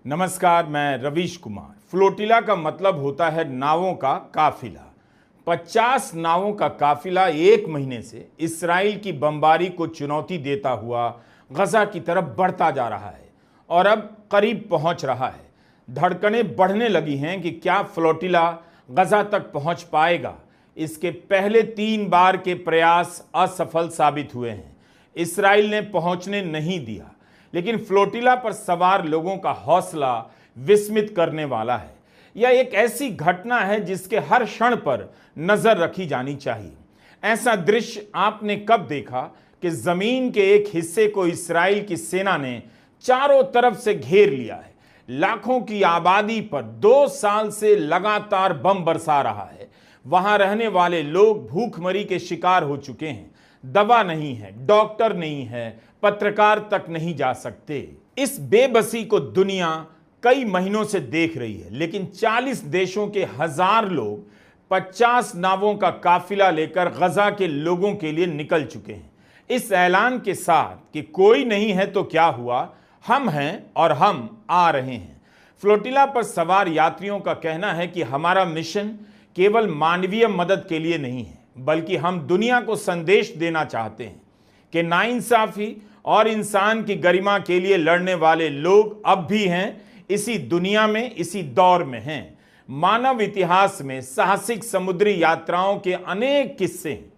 नमस्कार, मैं रवीश कुमार। फ्लोटिला का मतलब होता है नावों का काफिला। 50 नावों का काफिला एक महीने से इस्राइल की बमबारी को चुनौती देता हुआ गजा की तरफ बढ़ता जा रहा है और अब करीब पहुंच रहा है। धड़कनें बढ़ने लगी हैं कि क्या फ्लोटिला गजा तक पहुंच पाएगा। इसके पहले 3 बार के प्रयास असफल साबित हुए हैं। इस्राइल ने पहुंचने नहीं दिया, लेकिन फ्लोटिला पर सवार लोगों का हौसला विस्मित करने वाला है। यह एक ऐसी घटना है जिसके हर क्षण पर नजर रखी जानी चाहिए। ऐसा दृश्य आपने कब देखा कि जमीन के एक हिस्से को इस्राइल की सेना ने चारों तरफ से घेर लिया है। लाखों की आबादी पर 2 साल से लगातार बम बरसा रहा है। वहां रहने वाले लोग भूखमरी के शिकार हो चुके हैं। दवा नहीं है, डॉक्टर नहीं है, पत्रकार तक नहीं जा सकते। इस बेबसी को दुनिया कई महीनों से देख रही है, लेकिन 40 देशों के 1000 लोग 50 नावों का काफिला लेकर गजा के लोगों के लिए निकल चुके हैं। इस ऐलान के साथ कि कोई नहीं है तो क्या हुआ, हम हैं और हम आ रहे हैं। फ्लोटिला पर सवार यात्रियों का कहना है कि हमारा मिशन केवल मानवीय मदद के लिए नहीं है, बल्कि हम दुनिया को संदेश देना चाहते हैं कि नाइंसाफी और इंसान की गरिमा के लिए लड़ने वाले लोग अब भी हैं, इसी दुनिया में, इसी दौर में हैं। मानव इतिहास में साहसिक समुद्री यात्राओं के अनेक किस्से हैं,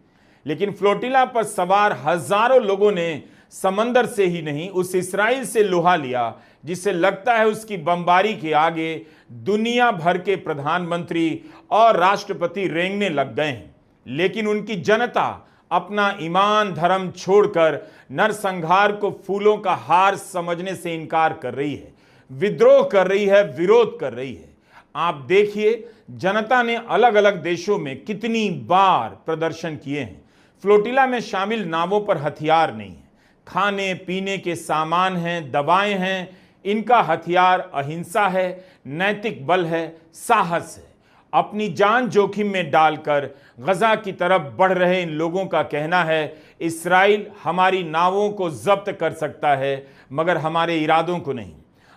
लेकिन फ्लोटिला पर सवार हजारों लोगों ने समंदर से ही नहीं, उस इस्राइल से लोहा लिया जिसे लगता है उसकी बमबारी के आगे दुनिया भर के प्रधानमंत्री और राष्ट्रपति रेंगने लग गए हैं। लेकिन उनकी जनता अपना ईमान धर्म छोड़कर नरसंहार को फूलों का हार समझने से इनकार कर रही है, विद्रोह कर रही है, विरोध कर रही है। आप देखिए, जनता ने अलग अलग देशों में कितनी बार प्रदर्शन किए हैं। फ्लोटिला में शामिल नावों पर हथियार नहीं है, खाने पीने के सामान हैं, दवाएं हैं। इनका हथियार अहिंसा है, नैतिक बल है, साहस है। अपनी जान जोखिम में डालकर गजा की तरफ बढ़ रहे इन लोगों का कहना है, इस्राइल हमारी नावों को जब्त कर सकता है मगर हमारे इरादों को नहीं।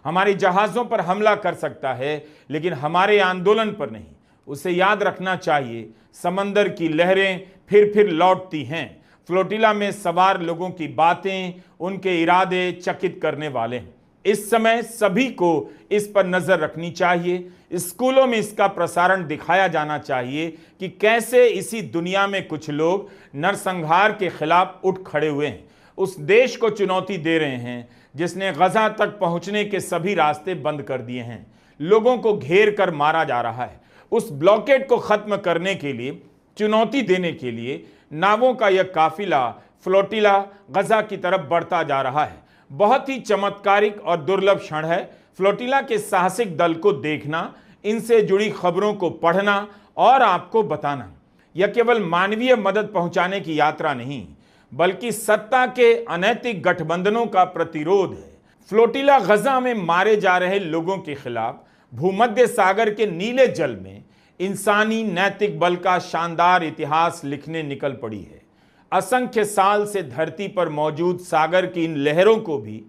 हमारे जहाज़ों पर हमला कर सकता है लेकिन हमारे आंदोलन पर नहीं। उसे याद रखना चाहिए, समंदर की लहरें फिर लौटती हैं। फ्लोटिला में सवार लोगों की बातें, उनके इरादे चकित करने वाले हैं। इस समय सभी को इस पर नजर रखनी चाहिए। स्कूलों में इसका प्रसारण दिखाया जाना चाहिए कि कैसे इसी दुनिया में कुछ लोग नरसंहार के खिलाफ उठ खड़े हुए हैं, उस देश को चुनौती दे रहे हैं जिसने गजा तक पहुंचने के सभी रास्ते बंद कर दिए हैं। लोगों को घेर कर मारा जा रहा है। उस ब्लॉकेड को खत्म करने के लिए, चुनौती देने के लिए नावों का यह काफिला फ्लोटिला गजा की तरफ बढ़ता जा रहा है। बहुत ही चमत्कारिक और दुर्लभ क्षण है। फ्लोटिला के साहसिक दल को देखना, इनसे जुड़ी खबरों को पढ़ना और आपको बताना। यह केवल मानवीय मदद पहुंचाने की यात्रा नहीं, बल्कि सत्ता के अनैतिक गठबंधनों का प्रतिरोध है। फ्लोटिला गजा में मारे जा रहे लोगों के खिलाफ भूमध्य सागर के नीले जल में इंसानी नैतिक बल का शानदार इतिहास लिखने निकल पड़ी है। असंख्य साल से धरती पर मौजूद सागर की इन लहरों को भी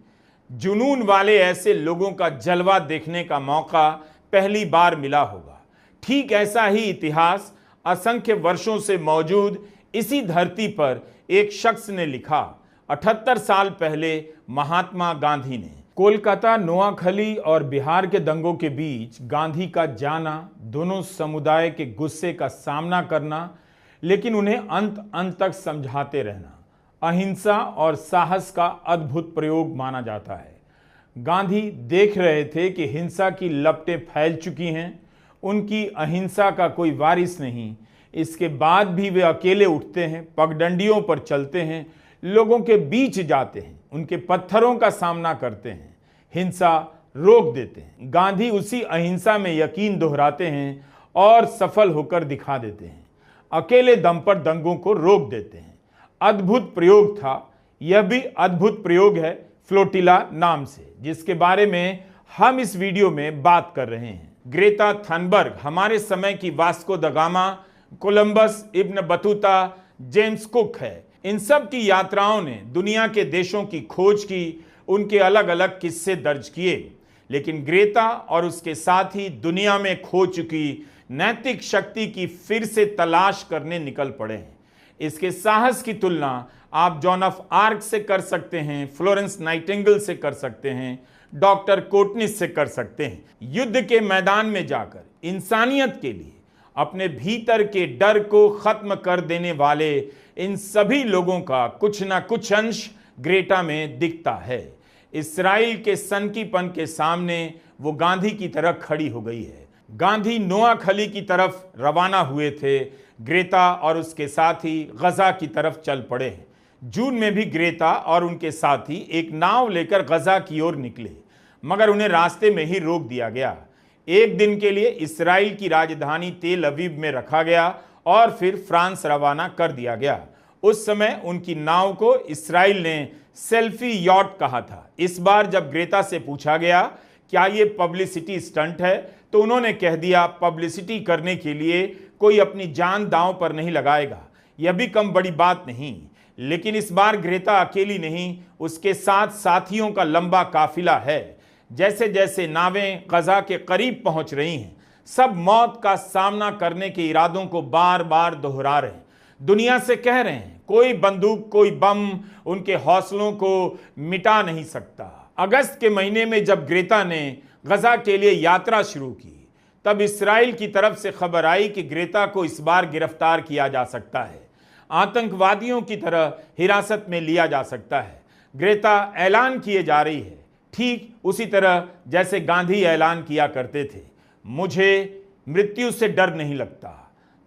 जुनून वाले ऐसे लोगों का जलवा देखने का मौका पहली बार मिला होगा। ठीक ऐसा ही इतिहास असंख्य वर्षों से मौजूद इसी धरती पर एक शख्स ने लिखा। 78 साल पहले महात्मा गांधी ने। कोलकाता, नोआखली और बिहार के दंगों के बीच गांधी का जाना, दोनों समुदाय के गुस्से का सामना करना, लेकिन उन्हें अंत तक समझाते रहना, अहिंसा और साहस का अद्भुत प्रयोग माना जाता है। गांधी देख रहे थे कि हिंसा की लपटें फैल चुकी हैं, उनकी अहिंसा का कोई वारिस नहीं। इसके बाद भी वे अकेले उठते हैं, पगडंडियों पर चलते हैं, लोगों के बीच जाते हैं, उनके पत्थरों का सामना करते हैं, हिंसा रोक देते हैं। गांधी उसी अहिंसा में यकीन दोहराते हैं और सफल होकर दिखा देते हैं। अकेले दम पर दंगों को रोक देते हैं। अद्भुत प्रयोग था। यह भी अद्भुत प्रयोग है फ्लोटिला नाम से, जिसके बारे में हम इस वीडियो में बात कर रहे हैं। ग्रेटा थनबर्ग हमारे समय की Vasco the gamma, Columbus, Ibn Battuta, James cook है। इन सब की यात्राओं ने दुनिया के देशों की खोज की, उनके अलग अलग किस्से दर्ज किए। लेकिन ग्रेटा और उसके साथी दुनिया में खो चुकी नैतिक शक्ति की फिर से तलाश करने निकल पड़े हैं। इसके साहस की तुलना आप जॉन ऑफ आर्क से कर सकते हैं, फ्लोरेंस नाइटिंगेल से कर सकते हैं, डॉक्टर कोटनिस से कर सकते हैं। युद्ध के मैदान में जाकर इंसानियत के लिए अपने भीतर के डर को खत्म कर देने वाले इन सभी लोगों का कुछ ना कुछ अंश ग्रेटा में दिखता है। इस्राएल के सनकीपन के सामने वो गांधी की तरह खड़ी हो गई है। गांधी नोआखली की तरफ रवाना हुए थे, ग्रेटा और उसके साथी गजा की तरफ चल पड़े हैं। जून में भी ग्रेटा और उनके साथी एक नाव लेकर गजा की ओर निकले, मगर उन्हें रास्ते में ही रोक दिया गया। एक दिन के लिए इस्राएल की राजधानी तेल अवीव में रखा गया और फिर फ्रांस रवाना कर दिया गया। उस समय उनकी नाव को इस्राएल ने सेल्फी यॉट कहा था। इस बार जब ग्रेटा से पूछा गया क्या ये पब्लिसिटी स्टंट है, तो उन्होंने कह दिया पब्लिसिटी करने के लिए कोई अपनी जान दांव पर नहीं लगाएगा। यह भी कम बड़ी बात नहीं। लेकिन इस बार ग्रेटा अकेली नहीं, उसके साथ साथियों का लंबा काफिला है। जैसे जैसे नावें गजा के करीब पहुंच रही हैं, सब मौत का सामना करने के इरादों को बार बार दोहरा रहे हैं। दुनिया से कह रहे हैं कोई बंदूक, कोई बम उनके हौसलों को मिटा नहीं सकता। अगस्त के महीने में जब ग्रेटा ने गजा के लिए यात्रा शुरू की, तब इस्राएल की तरफ से खबर आई कि ग्रेटा को इस बार गिरफ्तार किया जा सकता है, आतंकवादियों की तरह हिरासत में लिया जा सकता है। ग्रेटा ऐलान किए जा रही है, ठीक उसी तरह जैसे गांधी ऐलान किया करते थे, मुझे मृत्यु से डर नहीं लगता।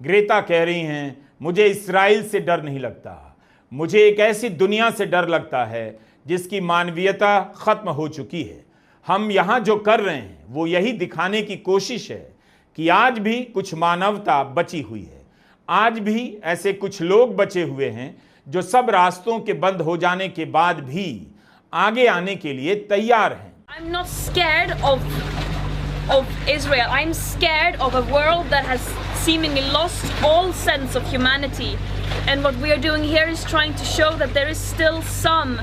ग्रेटा कह रही हैं मुझे इस्राएल से डर नहीं लगता, मुझे एक ऐसी दुनिया से डर लगता है जिसकी मानवीयता खत्म हो चुकी है। हम यहाँ जो कर रहे हैं वो यही दिखाने की कोशिश है कि आज भी कुछ मानवता बची हुई है। आज भी ऐसे कुछ लोग बचे हुए हैं जो सब रास्तों के बंद हो जाने के बाद भी आगे आने के लिए तैयार हैं। I'm not scared of Israel. I'm scared of a world that has seemingly lost all sense of humanity. And what we are doing here is trying to show that there is still some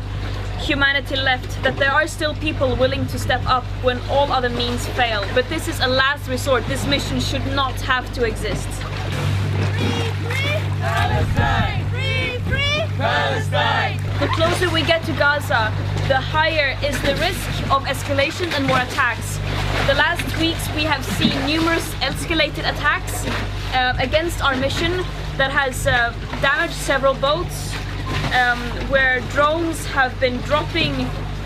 humanity left, that there are still people willing to step up when all other means fail. But this is a last resort. This mission should not have to exist. Free, free Palestine! Free, free Palestine! The closer we get to Gaza, the higher is the risk of escalation and more attacks. The last weeks we have seen numerous escalated attacks against our mission that has damaged several boats, where drones have been dropping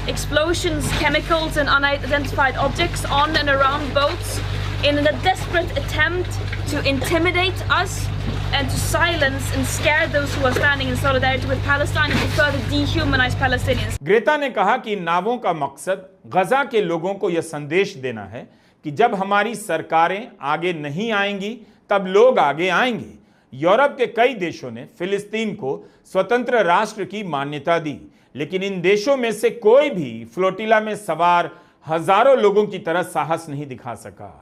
explosions, chemicals and unidentified objects on and around boats in a desperate attempt to intimidate us and to silence and scare those who are standing in solidarity with Palestine and to further dehumanize Palestinians. Greta ने कहा कि नावों का मकसद गजा के लोगों को यह संदेश देना है कि जब हमारी सरकारें आगे नहीं आएंगी तब लोग आगे आएंगे। यूरोप के कई देशों ने फिलिस्तीन को स्वतंत्र राष्ट्र की मान्यता दी, लेकिन इन देशों में से कोई भी फ्लोटिला में सवार हजारों लोगों की तरह साहस नहीं दिखा सका।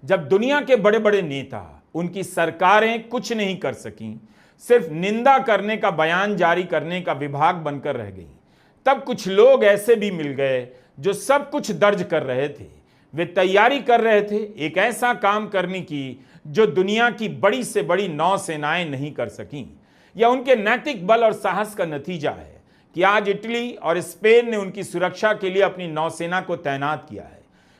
जब दुनिया के बड़े बड़े नेता, उनकी सरकारें कुछ नहीं कर सकीं, सिर्फ निंदा करने का बयान जारी करने का विभाग बनकर रह गई, तब कुछ लोग ऐसे भी मिल गए जो सब कुछ दर्ज कर रहे थे। वे तैयारी कर रहे थे एक ऐसा काम करने की जो दुनिया की बड़ी से बड़ी नौसेनाएं नहीं कर सकीं। यह उनके नैतिक बल और साहस का नतीजा है कि आज इटली और स्पेन ने उनकी सुरक्षा के लिए अपनी नौसेना को तैनात किया है।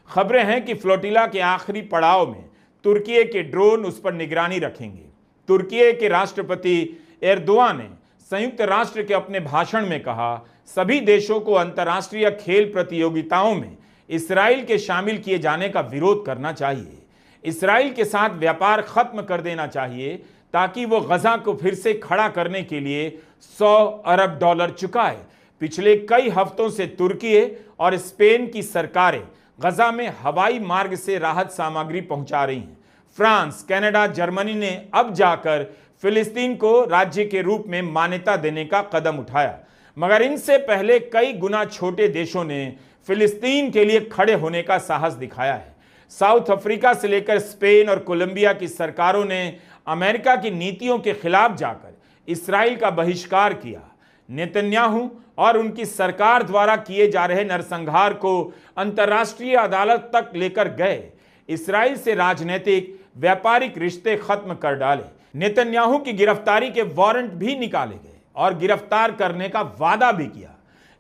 खबरें हैं कि फ्लोटिला के आखिरी पड़ाव में तुर्की के ड्रोन उस पर निगरानी रखेंगे। तुर्की के राष्ट्रपति एर्दोआन ने संयुक्त राष्ट्र के अपने भाषण में कहा, सभी देशों को अंतर्राष्ट्रीय खेल प्रतियोगिताओं में इस्राएल के शामिल किए जाने का विरोध करना चाहिए। इस्राएल के साथ व्यापार खत्म कर देना चाहिए ताकि वो गजा को फिर से खड़ा करने के लिए $100 अरब चुकाए। पिछले कई हफ्तों से तुर्की और स्पेन की सरकारें गजा में हवाई मार्ग से राहत सामग्री पहुंचा रही हैं। फ्रांस, कनाडा, जर्मनी ने अब जाकर फिलिस्तीन को राज्य के रूप में मान्यता देने का कदम उठाया, मगर इनसे पहले कई गुना छोटे देशों ने फिलिस्तीन के लिए खड़े होने का साहस दिखाया है। साउथ अफ्रीका से लेकर स्पेन और कोलंबिया की सरकारों ने अमेरिका की नीतियों के खिलाफ जाकर इस्राएल का बहिष्कार किया। नेतन्याहू और उनकी सरकार द्वारा किए जा रहे नरसंहार को अंतर्राष्ट्रीय अदालत तक लेकर गए, इस्राइल से राजनीतिक व्यापारिक रिश्ते खत्म कर डाले। नेतन्याहू की गिरफ्तारी के वारंट भी निकाले गए और गिरफ्तार करने का वादा भी किया।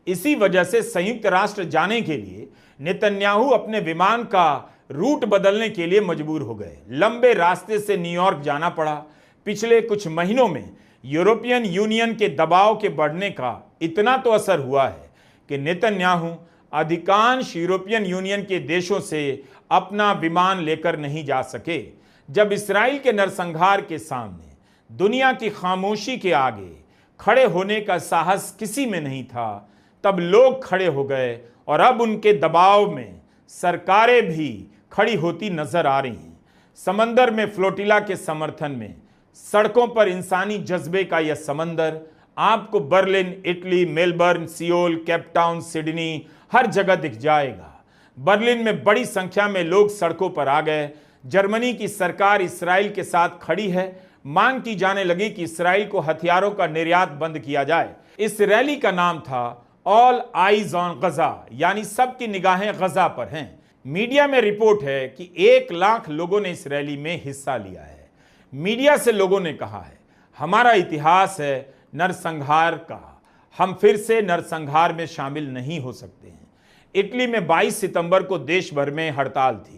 इसी वजह से संयुक्त राष्ट्र जाने के लिए नेतन्याहू अपने विमान का रूट बदलने के लिए मजबूर हो गए। लंबे रास्ते से न्यूयॉर्क जाना पड़ा। पिछले कुछ महीनों में यूरोपियन यूनियन के दबाव के बढ़ने का इतना तो असर हुआ है कि नेतन्याहू अधिकांश यूरोपियन यूनियन के देशों से अपना विमान लेकर नहीं जा सके। जब इस्राइल के नरसंहार के सामने दुनिया की खामोशी के आगे खड़े होने का साहस किसी में नहीं था, तब लोग खड़े हो गए और अब उनके दबाव में सरकारें भी खड़ी होती नजर आ रही हैं। समंदर में फ्लोटिला के समर्थन में सड़कों पर इंसानी जज्बे का यह समंदर आपको Berlin, Italy, Melbourne, Seoul, Cape Town, Sydney हर जगह दिख जाएगा। बर्लिन में बड़ी संख्या में लोग सड़कों पर आ गए। जर्मनी की सरकार इस्राइल के साथ खड़ी है। मांग की जाने लगी कि इस्राइल को हथियारों का निर्यात बंद किया जाए। इस रैली का नाम था ऑल आइज ऑन गजा, यानी सबकी निगाहें गजा पर हैं। मीडिया में रिपोर्ट है कि 1 लाख लोगों ने इस रैली में हिस्सा लिया है। मीडिया से लोगों ने कहा है, हमारा इतिहास है नरसंहार का, हम फिर से नरसंहार में शामिल नहीं हो सकते हैं। इटली में 22 सितंबर को देश भर में हड़ताल थी।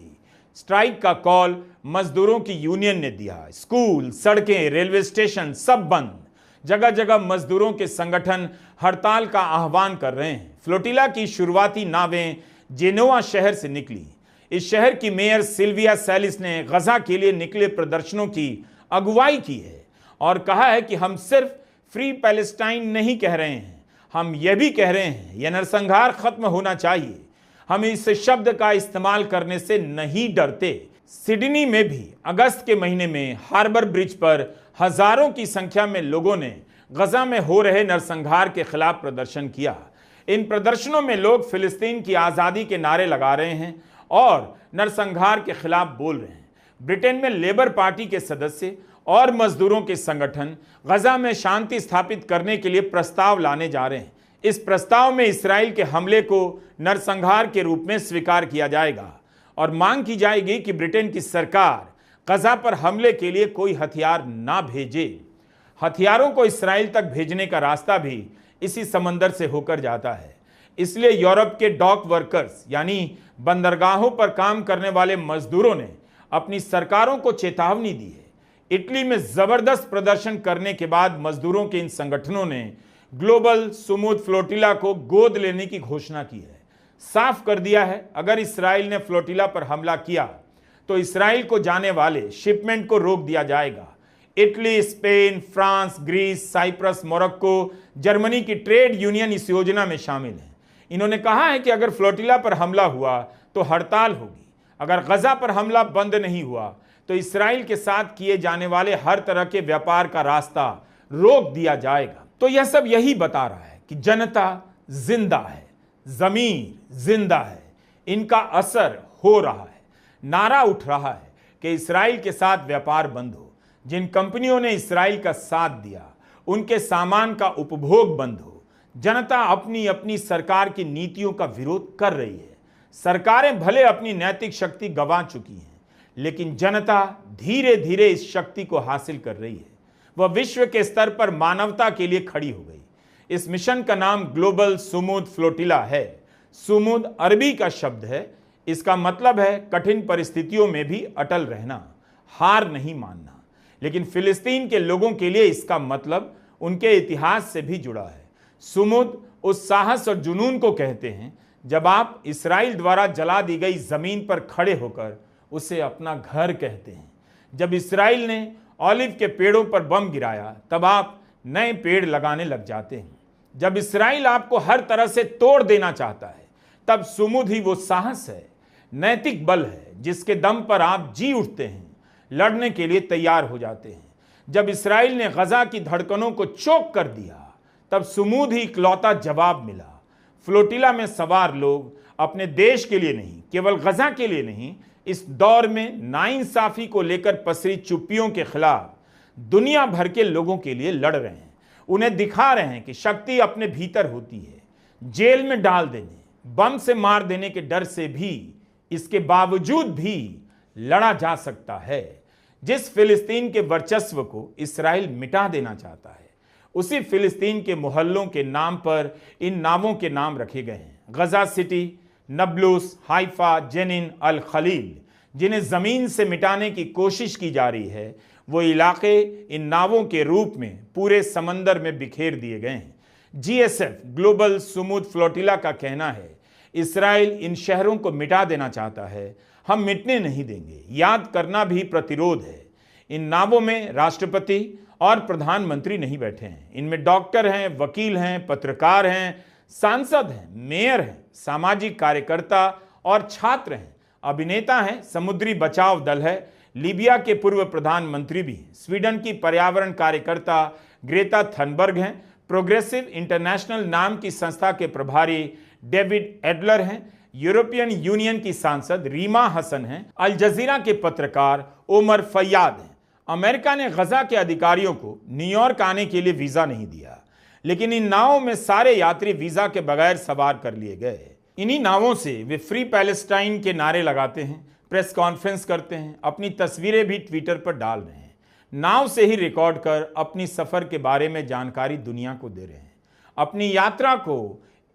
स्ट्राइक का कॉल मजदूरों की यूनियन ने दिया। स्कूल, सड़कें, रेलवे स्टेशन सब बंद। जगह जगह मजदूरों के संगठन हड़ताल का आह्वान कर रहे हैं। फ्लोटिला की शुरुआती नावें जेनोवा शहर से निकली। इस शहर की मेयर सिल्विया सैलिस ने गजा के लिए निकले प्रदर्शनों की अगुवाई की है और कहा है कि हम सिर्फ फ्री पैलेस्टाइन नहीं कह रहे हैं, हम यह भी कह रहे हैं यह नरसंहार खत्म होना चाहिए। हम इस शब्द का इस्तेमाल करने से नहीं डरते। सिडनी में भी अगस्त के महीने में हार्बर ब्रिज पर हजारों की संख्या में लोगों ने गजा में हो रहे नरसंहार के खिलाफ प्रदर्शन किया। इन प्रदर्शनों में लोग फिलिस्तीन की आज़ादी के नारे लगा रहे हैं और नरसंहार के खिलाफ बोल रहे हैं। ब्रिटेन में लेबर पार्टी के सदस्य और मजदूरों के संगठन गजा में शांति स्थापित करने के लिए प्रस्ताव लाने जा रहे हैं। इस प्रस्ताव में इस्राइल के हमले को नरसंहार के रूप में स्वीकार किया जाएगा और मांग की जाएगी कि ब्रिटेन की सरकार गजा पर हमले के लिए कोई हथियार ना भेजे। हथियारों को इस्राइल तक भेजने का रास्ता भी इसी समंदर से होकर जाता है। इसलिए यूरोप के डॉक वर्कर्स यानी बंदरगाहों पर काम करने वाले मजदूरों ने अपनी सरकारों को चेतावनी दी है। इटली में जबरदस्त प्रदर्शन करने के बाद मजदूरों के इन संगठनों ने ग्लोबल सुमूद फ्लोटिला को गोद लेने की घोषणा की है। साफ कर दिया है, अगर इस्राइल ने फ्लोटिला पर हमला किया तो इस्राइल को जाने वाले शिपमेंट को रोक दिया जाएगा। Italy, Spain, France, Greece, Cyprus, Morocco, Germany की ट्रेड यूनियन इस योजना में शामिल हैं। इन्होंने कहा है कि अगर फ्लोटिला पर हमला हुआ तो हड़ताल होगी। अगर गजा पर हमला बंद नहीं हुआ तो इस्राइल के साथ किए जाने वाले हर तरह के व्यापार का रास्ता रोक दिया जाएगा। तो यह सब यही बता रहा है कि जनता जिंदा है, जमीर जिंदा है, इनका असर हो रहा है। नारा उठ रहा है कि इस्राइल के साथ व्यापार बंद हो। जिन कंपनियों ने इस्राइल का साथ दिया उनके सामान का उपभोग बंद हो। जनता अपनी अपनी सरकार की नीतियों का विरोध कर रही है। सरकारें भले अपनी नैतिक शक्ति गंवा चुकी हैं, लेकिन जनता धीरे धीरे इस शक्ति को हासिल कर रही है। वह विश्व के स्तर पर मानवता के लिए खड़ी हो गई। इस मिशन का नाम ग्लोबल सुमूद फ्लोटिला है। सुमूद अरबी का शब्द है। इसका मतलब है कठिन परिस्थितियों में भी अटल रहना, हार नहीं मानना। लेकिन फिलिस्तीन के लोगों के लिए इसका मतलब उनके इतिहास से भी जुड़ा है। सुमूद उस साहस और जुनून को कहते हैं जब आप इस्राइल द्वारा जला दी गई जमीन पर खड़े होकर उसे अपना घर कहते हैं। जब इस्राइल ने ऑलिव के पेड़ों पर बम गिराया तब आप नए पेड़ लगाने लग जाते हैं। जब इस्राइल आपको हर तरह से तोड़ देना चाहता है तब सुमूद ही वो साहस है, नैतिक बल है जिसके दम पर आप जी उठते हैं, लड़ने के लिए तैयार हो जाते हैं। जब इस्राइल ने गजा की धड़कनों को चोक कर दिया तब सुमूद ही इकलौता जवाब मिला। फ्लोटिला में सवार लोग अपने देश के लिए नहीं, केवल गजा के लिए नहीं, इस दौर में नाइंसाफी को लेकर पसरी चुप्पियों के खिलाफ दुनिया भर के लोगों के लिए लड़ रहे हैं। उन्हें दिखा रहे हैं कि शक्ति अपने भीतर होती है। जेल में डाल देने, बम से मार देने के डर से भी, इसके बावजूद भी लड़ा जा सकता है। जिस फिलिस्तीन के वर्चस्व को इस्राएल मिटा देना चाहता है, उसी फिलिस्तीन के मोहल्लों के नाम पर इन नावों के नाम रखे गए हैं। गजा सिटी, नबलुस, हाइफा, जेनिन, अल खलील, जिन्हें जमीन से मिटाने की कोशिश की जा रही है, वो इलाके इन नावों के रूप में पूरे समंदर में बिखेर दिए गए हैं। जीएसएफ ग्लोबल सुमूद फ्लोटिला का कहना है, इस्राएल इन शहरों को मिटा देना चाहता है, हम मिटने नहीं देंगे। याद करना भी प्रतिरोध है। इन नावों में राष्ट्रपति और प्रधानमंत्री नहीं बैठे हैं। इनमें डॉक्टर हैं, वकील हैं, पत्रकार हैं, सांसद हैं, मेयर हैं, सामाजिक कार्यकर्ता और छात्र हैं, अभिनेता हैं, समुद्री बचाव दल है, लीबिया के पूर्व प्रधानमंत्री भी हैं, स्वीडन की पर्यावरण कार्यकर्ता ग्रेटा थनबर्ग हैं, प्रोग्रेसिव इंटरनेशनल नाम की संस्था के प्रभारी डेविड एडलर हैं, यूरोपियन यूनियन की सांसद रीमा हसन हैं, अल जजीरा के पत्रकार ओमर फैयाद हैं। अमेरिका ने गजा के अधिकारियों को न्यूयॉर्क आने के लिए वीजा नहीं दिया, लेकिन इन नावों में सारे यात्री वीजा के बगैर सवार कर लिए गए। इन्हीं नावों से वे फ्री पैलेस्टाइन के नारे लगाते हैं, प्रेस कॉन्फ्रेंस करते हैं, अपनी तस्वीरें भी ट्विटर पर डाल रहे हैं, नाव से ही रिकॉर्ड कर अपनी सफर के बारे में जानकारी दुनिया को दे रहे हैं, अपनी यात्रा को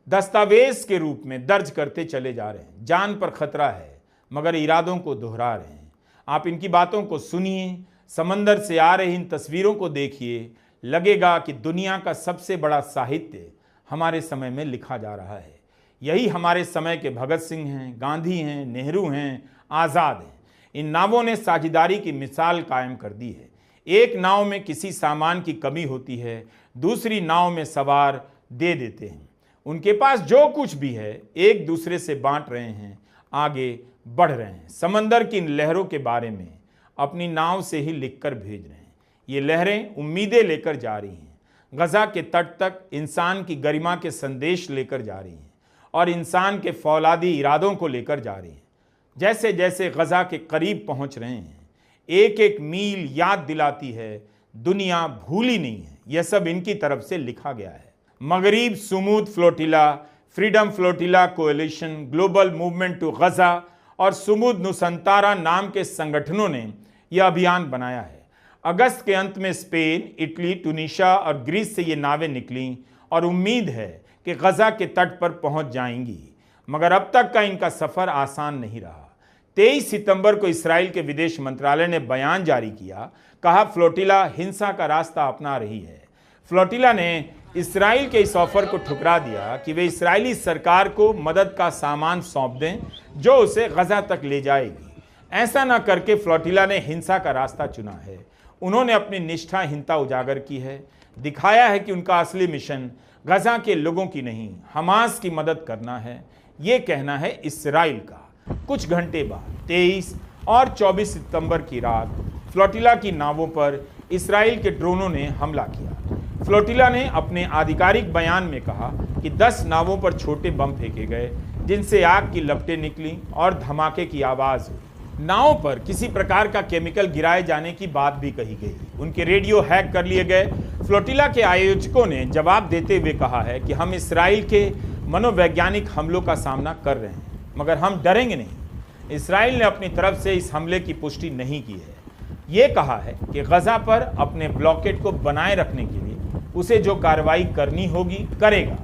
दस्तावेज के रूप में दर्ज करते चले जा रहे हैं। जान पर खतरा है मगर इरादों को दोहरा रहे हैं। आप इनकी बातों को सुनिए, समंदर से आ रही इन तस्वीरों को देखिए, लगेगा कि दुनिया का सबसे बड़ा साहित्य हमारे समय में लिखा जा रहा है। यही हमारे समय के भगत सिंह हैं, गांधी हैं, नेहरू हैं, आज़ाद हैं। इन नावों ने साझेदारी की मिसाल कायम कर दी है। एक नाव में किसी सामान की कमी होती है, दूसरी नाव में सवार दे देते हैं। उनके पास जो कुछ भी है एक दूसरे से बांट रहे हैं, आगे बढ़ रहे हैं। समंदर की इन लहरों के बारे में अपनी नाव से ही लिखकर भेज रहे हैं। ये लहरें उम्मीदें लेकर जा रही हैं, गजा के तट तक इंसान की गरिमा के संदेश लेकर जा रही हैं और इंसान के फौलादी इरादों को लेकर जा रही हैं। जैसे जैसे गजा के करीब पहुंच रहे हैं, एक एक मील याद दिलाती है दुनिया भूली नहीं है। यह सब इनकी तरफ से लिखा गया है। Maghreb Sumud flotilla, freedom flotilla coalition, global movement to Gaza और सुमूद नुसंतारा नाम के संगठनों ने यह अभियान बनाया है। अगस्त के अंत में स्पेन, इटली, टूनीशिया और ग्रीस से ये नावें निकलीं और उम्मीद है कि गजा के तट पर पहुंच जाएंगी, मगर अब तक का इनका सफर आसान नहीं रहा। 23 सितंबर को इस्राएल के विदेश मंत्रालय ने बयान जारी किया, कहा फ्लोटिला हिंसा का रास्ता अपना रही है। फ्लोटिला ने इस्राएल के इस ऑफर को ठुकरा दिया कि वे इस्राएली सरकार को मदद का सामान सौंप दें जो उसे गजा तक ले जाएगी। ऐसा न करके फ्लोटिला ने हिंसा का रास्ता चुना है। उन्होंने अपनी निष्ठाहीनता उजागर की है, दिखाया है कि उनका असली मिशन गजा के लोगों की नहीं, हमास की मदद करना है। ये कहना है इस्राएल का। कुछ घंटे बाद 23 और 24 सितंबर की रात फ्लोटिला की नावों पर इस्राएल के ड्रोनों ने हमला किया। फ्लोटिला ने अपने आधिकारिक बयान में कहा कि 10 नावों पर छोटे बम फेंके गए, जिनसे आग की लपटें निकली और धमाके की आवाज हुई। नाव पर किसी प्रकार का केमिकल गिराए जाने की बात भी कही गई। उनके रेडियो हैक कर लिए गए। फ्लोटिला के आयोजकों ने जवाब देते हुए कहा है कि हम इस्राएल के मनोवैज्ञानिक हमलों का सामना कर रहे हैं, मगर हम डरेंगे नहीं। इस्राएल ने अपनी तरफ से इस हमले की पुष्टि नहीं की है। ये कहा है कि गजा पर अपने ब्लॉकेड को बनाए रखने के लिए उसे जो कार्रवाई करनी होगी करेगा।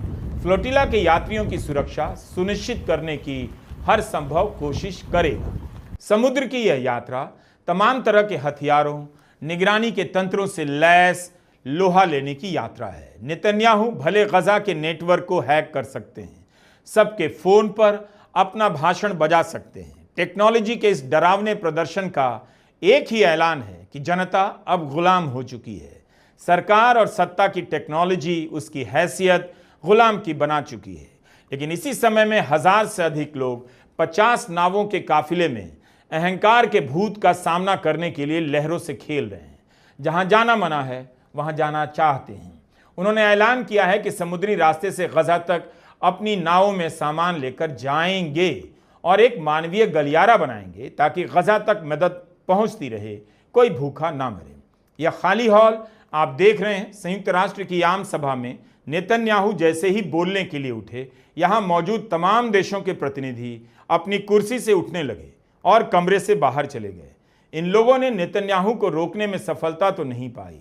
फ्लोटिला के यात्रियों की सुरक्षा सुनिश्चित करने की हर संभव कोशिश करेगा। समुद्र की यह यात्रा तमाम तरह के हथियारों, निगरानी के तंत्रों से लैस लोहा लेने की यात्रा है। नेतन्याहू भले गजा के नेटवर्क को हैक कर सकते हैं, सबके फोन पर अपना भाषण बजा सकते हैं। टेक्नोलॉजी के इस डरावने प्रदर्शन का एक ही ऐलान है कि जनता अब गुलाम हो चुकी है। सरकार और सत्ता की टेक्नोलॉजी उसकी हैसियत गुलाम की बना चुकी है। लेकिन इसी समय में 1000 से अधिक लोग 50 नावों के काफिले में अहंकार के भूत का सामना करने के लिए लहरों से खेल रहे हैं। जहां जाना मना है वहां जाना चाहते हैं। उन्होंने ऐलान किया है कि समुद्री रास्ते से गजा तक अपनी नावों में सामान लेकर जाएंगे और एक मानवीय गलियारा बनाएंगे ताकि गजा तक मदद पहुंचती रहे, कोई भूखा ना मरे। यह खाली हॉल आप देख रहे हैं संयुक्त राष्ट्र की आम सभा में नेतन्याहू जैसे ही बोलने के लिए उठे, यहां मौजूद तमाम देशों के प्रतिनिधि अपनी कुर्सी से उठने लगे और कमरे से बाहर चले गए। इन लोगों ने नेतन्याहू को रोकने में सफलता तो नहीं पाई,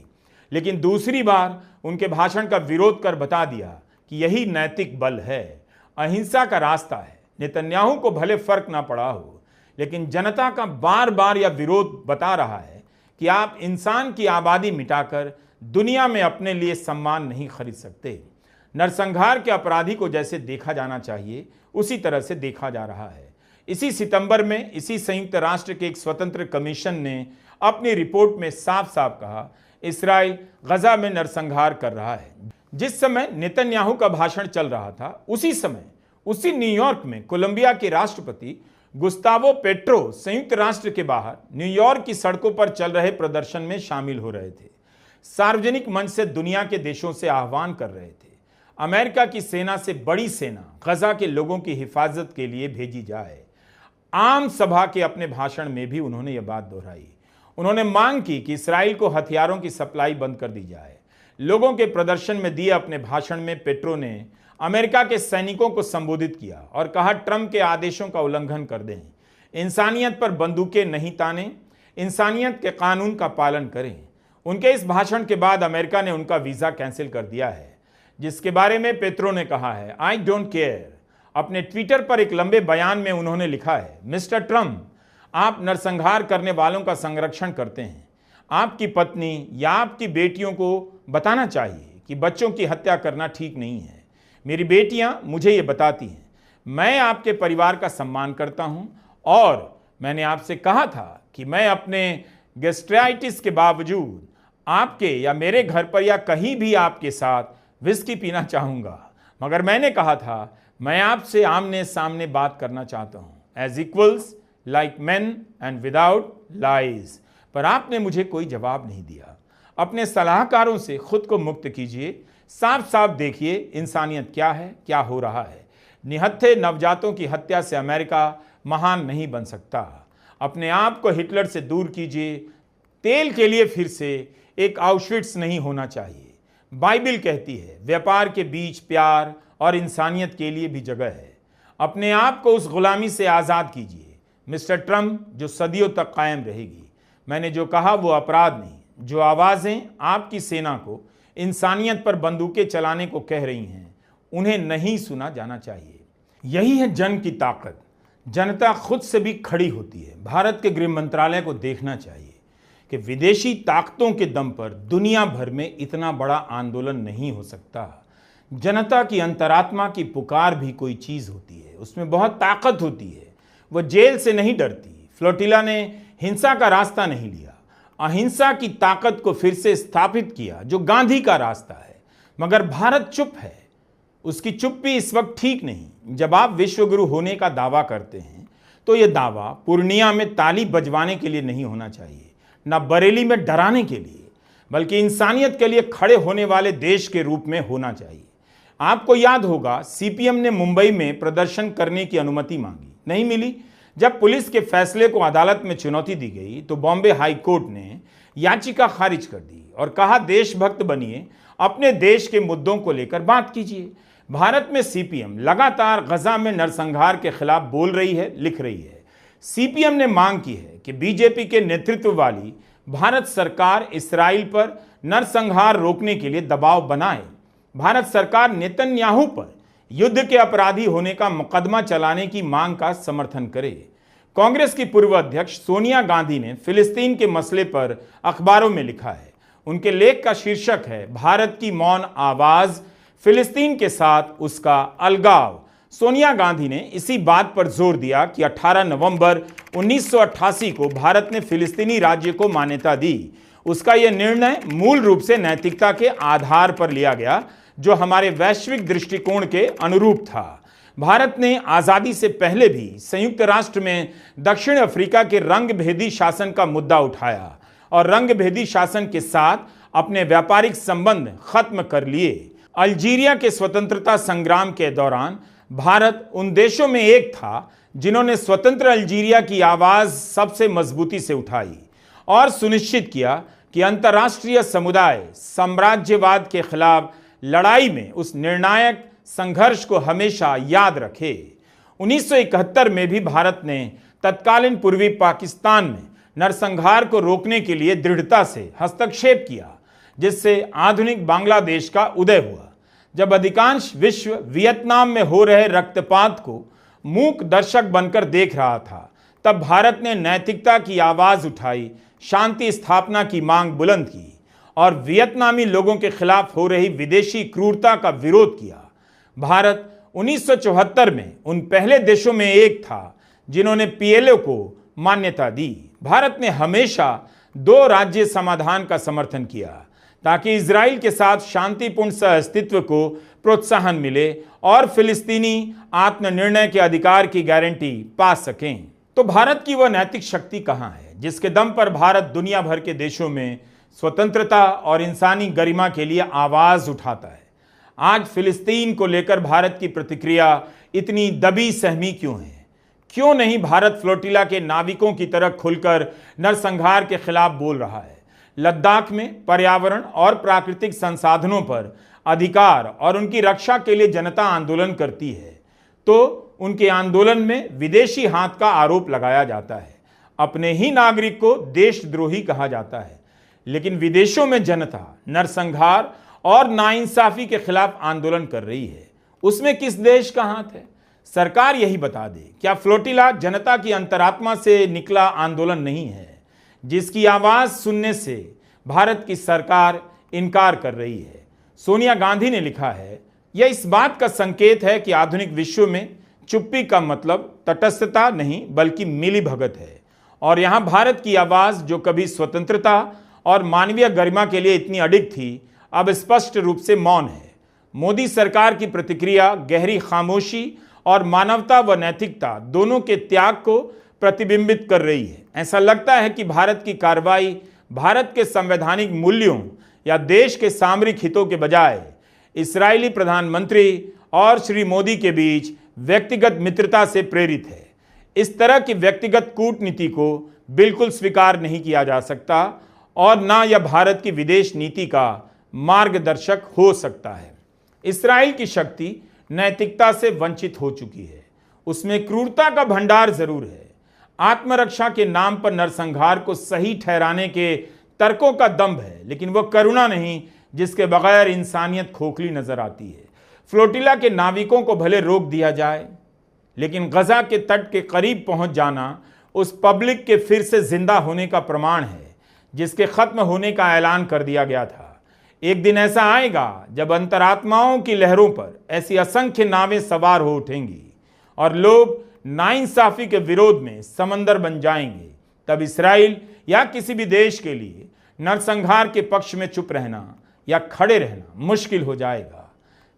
लेकिन दूसरी बार उनके भाषण का विरोध कर बता दिया कि यही नैतिक बल है, अहिंसा का रास्ता है। नेतन्याहू को भले फर्क ना पड़ा हो, लेकिन जनता का बार बार यह विरोध बता रहा है कि आप इंसान की आबादी मिटाकर दुनिया में अपने लिए सम्मान नहीं खरीद सकते। नरसंहार के अपराधी को जैसे देखा जाना चाहिए उसी तरह से देखा जा रहा है। इसी सितंबर में इसी संयुक्त राष्ट्र के एक स्वतंत्र कमीशन ने अपनी रिपोर्ट में साफ साफ कहा, इस्राएल गजा में नरसंहार कर रहा है। जिस समय नेतन्याहू का भाषण चल रहा था, उसी समय उसी न्यूयॉर्क में कोलंबिया के राष्ट्रपति गुस्तावो पेट्रो संयुक्त राष्ट्र के बाहर न्यूयॉर्क की सड़कों पर चल रहे प्रदर्शन में शामिल हो रहे थे। सार्वजनिक मंच से दुनिया के देशों से आह्वान कर रहे थे, अमेरिका की सेना से बड़ी सेना गजा के लोगों की हिफाजत के लिए भेजी जाए। आम सभा के अपने भाषण में भी उन्होंने यह बात दोहराई। उन्होंने मांग की कि इस्राएल को हथियारों की सप्लाई बंद कर दी जाए। लोगों के प्रदर्शन में दिए अपने भाषण में पेट्रो ने अमेरिका के सैनिकों को संबोधित किया और कहा, ट्रंप के आदेशों का उल्लंघन कर दें, इंसानियत पर बंदूकें नहीं तानें, इंसानियत के कानून का पालन करें। उनके इस भाषण के बाद अमेरिका ने उनका वीजा कैंसिल कर दिया है, जिसके बारे में पेट्रो ने कहा है, आई डोंट केयर। अपने ट्विटर पर एक लंबे बयान में उन्होंने लिखा है, मिस्टर ट्रंप, आप नरसंहार करने वालों का संरक्षण करते हैं। आपकी पत्नी या आपकी बेटियों को बताना चाहिए कि बच्चों की हत्या करना ठीक नहीं है। मेरी बेटियां मुझे ये बताती हैं, मैं आपके परिवार का सम्मान करता हूं और मैंने आपसे कहा था कि मैं अपने गैस्ट्राइटिस के बावजूद आपके या मेरे घर पर या कहीं भी आपके साथ विस्की पीना चाहूँगा, मगर मैंने कहा था मैं आपसे आमने सामने बात करना चाहता हूँ, as equals like man and without lies. पर आपने मुझे कोई जवाब नहीं दिया। अपने सलाहकारों से खुद को मुक्त कीजिए, साफ साफ देखिए इंसानियत क्या है, क्या हो रहा है। निहत्थे नवजातों की हत्या से अमेरिका महान नहीं बन सकता। अपने आप को हिटलर से दूर कीजिए। तेल के लिए फिर से एक आउशविट्स नहीं होना चाहिए। बाइबिल कहती है, व्यापार के बीच प्यार और इंसानियत के लिए भी जगह है। अपने आप को उस गुलामी से आज़ाद कीजिए, मिस्टर ट्रंप, जो सदियों तक कायम रहेगी। मैंने जो कहा वो अपराध नहीं। जो आवाज़ें आपकी सेना को इंसानियत पर बंदूकें चलाने को कह रही हैं, उन्हें नहीं सुना जाना चाहिए। यही है जन की ताकत। जनता खुद से भी खड़ी होती है। भारत के गृह मंत्रालय को देखना चाहिए कि विदेशी ताकतों के दम पर दुनिया भर में इतना बड़ा आंदोलन नहीं हो सकता। जनता की अंतरात्मा की पुकार भी कोई चीज़ होती है, उसमें बहुत ताकत होती है। वह जेल से नहीं डरती। फ्लोटिला ने हिंसा का रास्ता नहीं लिया, अहिंसा की ताकत को फिर से स्थापित किया, जो गांधी का रास्ता है। मगर भारत चुप है। उसकी चुप्पी इस वक्त ठीक नहीं। जब आप विश्वगुरु होने का दावा करते हैं तो यह दावा पूर्णिया में ताली बजवाने के लिए नहीं होना चाहिए, न बरेली में डराने के लिए, बल्कि इंसानियत के लिए खड़े होने वाले देश के रूप में होना चाहिए। आपको याद होगा, सीपीएम ने मुंबई में प्रदर्शन करने की अनुमति मांगी, नहीं मिली। जब पुलिस के फैसले को अदालत में चुनौती दी गई तो बॉम्बे हाई कोर्ट ने याचिका खारिज कर दी और कहा, देशभक्त बनिए, अपने देश के मुद्दों को लेकर बात कीजिए। भारत में सीपीएम लगातार गजा में नरसंहार के खिलाफ बोल रही है, लिख रही है। सीपीएम ने मांग की है कि बीजेपी के नेतृत्व वाली भारत सरकार इस्राएल पर नरसंहार रोकने के लिए दबाव बनाए। भारत सरकार नेतन्याहू पर युद्ध के अपराधी होने का मुकदमा चलाने की मांग का समर्थन करे। कांग्रेस की पूर्व अध्यक्ष सोनिया गांधी ने फिलिस्तीन के मसले पर अखबारों में लिखा है। उनके लेख का शीर्षक है, भारत की मौन आवाज, फिलिस्तीन के साथ उसका अलगाव। सोनिया गांधी ने इसी बात पर जोर दिया कि 18 नवंबर 1988 को भारत ने फिलिस्तीनी राज्य को मान्यता दी। उसका यह निर्णय मूल रूप से नैतिकता के आधार पर लिया गया, जो हमारे वैश्विक दृष्टिकोण के अनुरूप था। भारत ने आज़ादी से पहले भी संयुक्त राष्ट्र में दक्षिण अफ्रीका के रंगभेदी शासन का मुद्दा उठाया और रंगभेदी शासन के साथ अपने व्यापारिक संबंध खत्म कर लिए। अल्जीरिया के स्वतंत्रता संग्राम के दौरान भारत उन देशों में एक था जिन्होंने स्वतंत्र अल्जीरिया की आवाज़ सबसे मजबूती से उठाई और सुनिश्चित किया कि अंतर्राष्ट्रीय समुदाय साम्राज्यवाद के खिलाफ लड़ाई में उस निर्णायक संघर्ष को हमेशा याद रखे। 1971 में भी भारत ने तत्कालीन पूर्वी पाकिस्तान में नरसंहार को रोकने के लिए दृढ़ता से हस्तक्षेप किया, जिससे आधुनिक बांग्लादेश का उदय हुआ। जब अधिकांश विश्व वियतनाम में हो रहे रक्तपात को मूक दर्शक बनकर देख रहा था, तब भारत ने नैतिकता की आवाज उठाई, शांति स्थापना की मांग बुलंद की और वियतनामी लोगों के खिलाफ हो रही विदेशी क्रूरता का विरोध किया। भारत 1974 में उन पहले देशों में एक था जिन्होंने पीएलओ को मान्यता दी। भारत ने हमेशा 2 राज्य समाधान का समर्थन किया ताकि इजराइल के साथ शांतिपूर्ण सहअस्तित्व को प्रोत्साहन मिले और फिलिस्तीनी आत्मनिर्णय के अधिकार की गारंटी पा सकें। तो भारत की वह नैतिक शक्ति कहां है जिसके दम पर भारत दुनिया भर के देशों में स्वतंत्रता और इंसानी गरिमा के लिए आवाज उठाता है? आज फिलिस्तीन को लेकर भारत की प्रतिक्रिया इतनी दबी सहमी क्यों है? क्यों नहीं भारत फ्लोटिला के नाविकों की तरह खुलकर नरसंहार के खिलाफ बोल रहा है? लद्दाख में पर्यावरण और प्राकृतिक संसाधनों पर अधिकार और उनकी रक्षा के लिए जनता आंदोलन करती है, तो उनके आंदोलन में विदेशी हाथ का आरोप लगाया जाता है। अपने ही नागरिक को देशद्रोही कहा जाता है। लेकिन विदेशों में जनता नरसंहार और नाइंसाफी के खिलाफ आंदोलन कर रही है, उसमें किस देश का हाथ है? सरकार यही बता दे। क्या फ्लोटिला जनता की अंतरात्मा से निकला आंदोलन नहीं है जिसकी आवाज सुनने से भारत की सरकार इनकार कर रही है? सोनिया गांधी ने लिखा है, यह इस बात का संकेत है कि आधुनिक विश्व में चुप्पी का मतलब तटस्थता नहीं बल्कि मिलीभगत है। और यहां भारत की आवाज जो कभी स्वतंत्रता और मानवीय गरिमा के लिए इतनी अडिग थी, अब स्पष्ट रूप से मौन है। मोदी सरकार की प्रतिक्रिया गहरी खामोशी और मानवता व नैतिकता दोनों के त्याग को प्रतिबिंबित कर रही है। ऐसा लगता है कि भारत की कार्रवाई भारत के संवैधानिक मूल्यों या देश के सामरिक हितों के बजाय इस्राएली प्रधानमंत्री और श्री मोदी के बीच व्यक्तिगत मित्रता से प्रेरित है। इस तरह की व्यक्तिगत कूटनीति को बिल्कुल स्वीकार नहीं किया जा सकता और ना यह भारत की विदेश नीति का मार्गदर्शक हो सकता है। इस्राएल की शक्ति नैतिकता से वंचित हो चुकी है। उसमें क्रूरता का भंडार जरूर है। आत्मरक्षा के नाम पर नरसंहार को सही ठहराने के तर्कों का दंभ है, लेकिन वह करुणा नहीं जिसके बगैर इंसानियत खोखली नजर आती है। फ्लोटिला के नाविकों को भले रोक दिया जाए, लेकिन गजा के तट के करीब पहुंच जाना उस पब्लिक के फिर से जिंदा होने का प्रमाण है जिसके खत्म होने का ऐलान कर दिया गया था। एक दिन ऐसा आएगा जब अंतरात्माओं की लहरों पर ऐसी असंख्य नावें सवार हो उठेंगी और लोग नाइंसाफी के विरोध में समंदर बन जाएंगे। तब इस्राएल या किसी भी देश के लिए नरसंहार के पक्ष में चुप रहना या खड़े रहना मुश्किल हो जाएगा।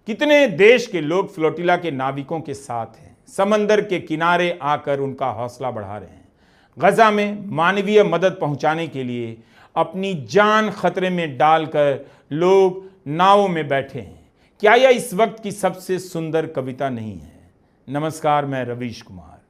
कितने देश के लोग फ्लोटिला के नाविकों के साथ हैं, समंदर के किनारे आकर उनका हौसला बढ़ा रहे हैं। गजा में मानवीय मदद पहुंचाने के लिए अपनी जान खतरे में डालकर लोग नावों में बैठे हैं। क्या यह इस वक्त की सबसे सुंदर कविता नहीं है? नमस्कार, मैं रवीश कुमार।